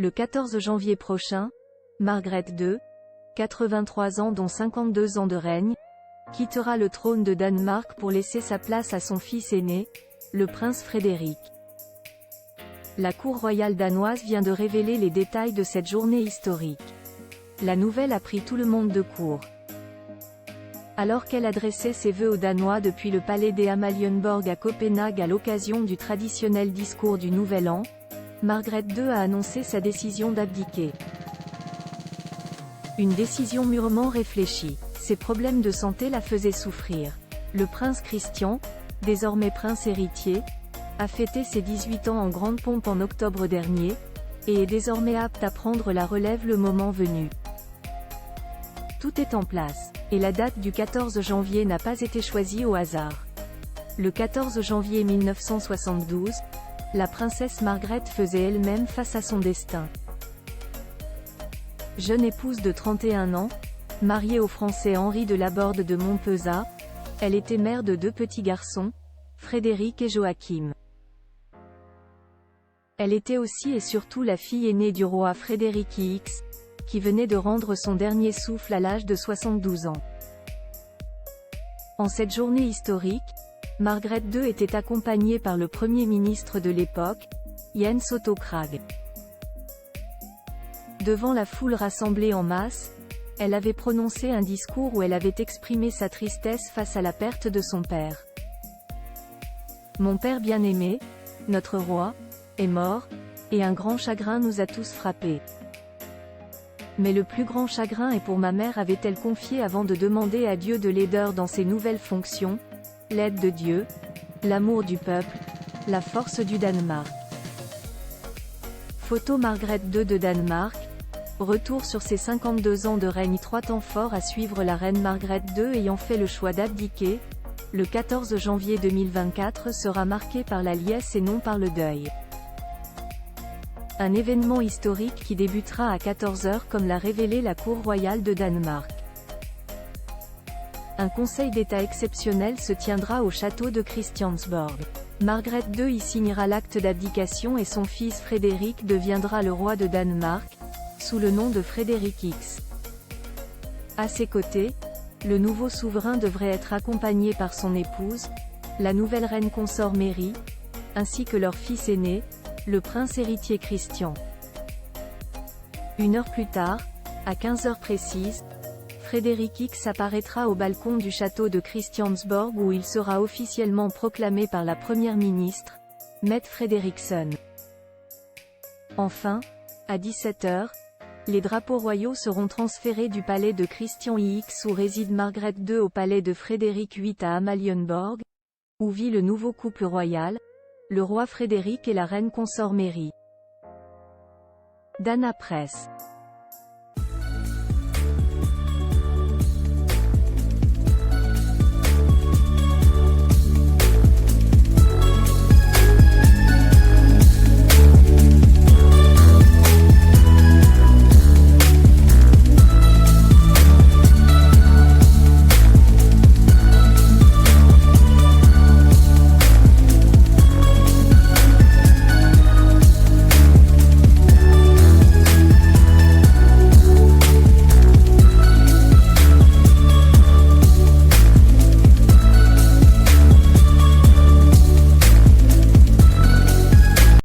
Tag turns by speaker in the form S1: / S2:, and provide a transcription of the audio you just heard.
S1: Le 14 janvier prochain, Margrethe II, 83 ans dont 52 ans de règne, quittera le trône de Danemark pour laisser sa place à son fils aîné, le prince Frédéric. La cour royale danoise vient de révéler les détails de cette journée historique. La nouvelle a pris tout le monde de court. Alors qu'elle adressait ses vœux aux Danois depuis le palais des Amalienborg à Copenhague à l'occasion du traditionnel discours du Nouvel An, Margrethe II a annoncé sa décision d'abdiquer. Une décision mûrement réfléchie. Ses problèmes de santé la faisaient souffrir. Le prince Christian, désormais prince héritier, a fêté ses 18 ans en grande pompe en octobre dernier, et est désormais apte à prendre la relève le moment venu. Tout est en place, et la date du 14 janvier n'a pas été choisie au hasard. Le 14 janvier 1972, la princesse Margrethe faisait elle-même face à son destin. Jeune épouse de 31 ans, mariée au Français Henri de Laborde de Montpezat, elle était mère de 2 petits garçons, Frédéric et Joachim. Elle était aussi et surtout la fille aînée du roi Frédéric X, qui venait de rendre son dernier souffle à l'âge de 72 ans. En cette journée historique, Margrethe II était accompagnée par le Premier ministre de l'époque, Jens Otto Krag. Devant la foule rassemblée en masse, elle avait prononcé un discours où elle avait exprimé sa tristesse face à la perte de son père. Mon père bien-aimé, notre roi, est mort, et un grand chagrin nous a tous frappés. Mais le plus grand chagrin est pour ma mère, avait-elle confié avant de demander à Dieu de l'aider dans ses nouvelles fonctions, l'aide de Dieu, l'amour du peuple, la force du Danemark. Photo Margrethe II de Danemark. Retour sur ses 52 ans de règne. 3 temps forts à suivre. La reine Margrethe II ayant fait le choix d'abdiquer, le 14 janvier 2024 sera marqué par la liesse et non par le deuil. Un événement historique qui débutera à 14 h comme l'a révélé la Cour royale de Danemark. Un conseil d'État exceptionnel se tiendra au château de Christiansborg. Margrethe II y signera l'acte d'abdication et son fils Frédéric deviendra le roi de Danemark, sous le nom de Frédéric X. À ses côtés, le nouveau souverain devrait être accompagné par son épouse, la nouvelle reine consort Mary, ainsi que leur fils aîné, le prince héritier Christian. 1 heure plus tard, à 15 h précises, Frédéric X apparaîtra au balcon du château de Christiansborg où il sera officiellement proclamé par la première ministre, Mette Frederiksen. Enfin, à 17 h, les drapeaux royaux seront transférés du palais de Christian X où réside Margrethe II au palais de Frédéric VIII à Amalienborg, où vit le nouveau couple royal, le roi Frédéric et la reine consort Mary. Dana Press.